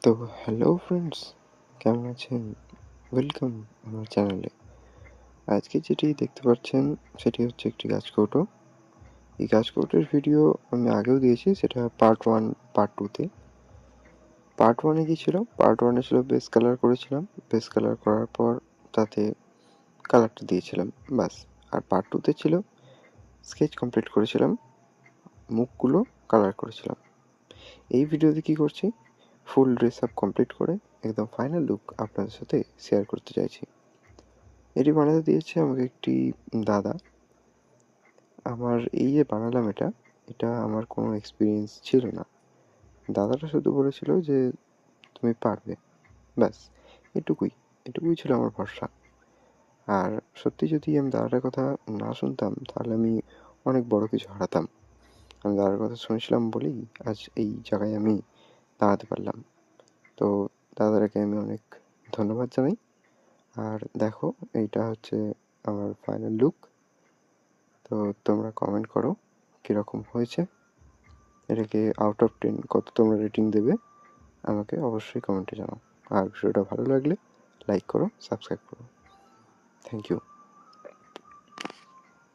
তো hello friends, কেমন আছেন? ওয়েলকাম আমার চ্যানেলে। আজকে যেটি দেখতে পাচ্ছেন সেটি হচ্ছে একটি গাছকৌটো। এই গাছকৌটোর ভিডিও আমি আগেও দিয়েছি, সেটা পার্ট 1, পার্ট 2 তে। পার্ট 1 এ কি ছিল? পার্ট 1 এ ছিল বেস কালার করেছিলাম। বেস কালার করার পর তাতে কালারটা দিয়েছিলাম, ব্যাস। আর পার্ট 2 তে ছিল স্কেচ কমপ্লিট করেছিলাম, মুখগুলো কালার করেছিলাম। এই ভিডিওতে কি করছি? ফুল ড্রেস আপ কমপ্লিট করে একদম ফাইনাল লুক আপনাদের সাথে শেয়ার করতে চাইছি। এটি বানাতে দিয়েছে আমাকে একটি দাদা। আমার এই যে বানালাম এটা আমার কোনো এক্সপিরিয়েন্স ছিল না। দাদাটা শুধু বলেছিল যে তুমি পারবে, ব্যাস। এটুকুই এটুকুই ছিল আমার ভরসা। আর সত্যি যদি আমি দাদাটার কথা না শুনতাম তাহলে আমি অনেক বড় কিছু হারাতাম। আমি দাদার কথা শুনেছিলাম বলেই আজ এই জায়গায় আমি দাঁড়াতে পারলাম। তো দাদাটাকে আমি অনেক ধন্যবাদ জানাই। আর দেখো, এইটা হচ্ছে আমার ফাইনাল লুক। তো তোমরা কমেন্ট করো কীরকম হয়েছে। এটাকে আউট অফ 10 কত তোমরা রেটিং দেবে আমাকে অবশ্যই কমেন্টে জানাও। আর ভিডিওটা ভালো লাগলে লাইক করো, সাবস্ক্রাইব করো। Thank you.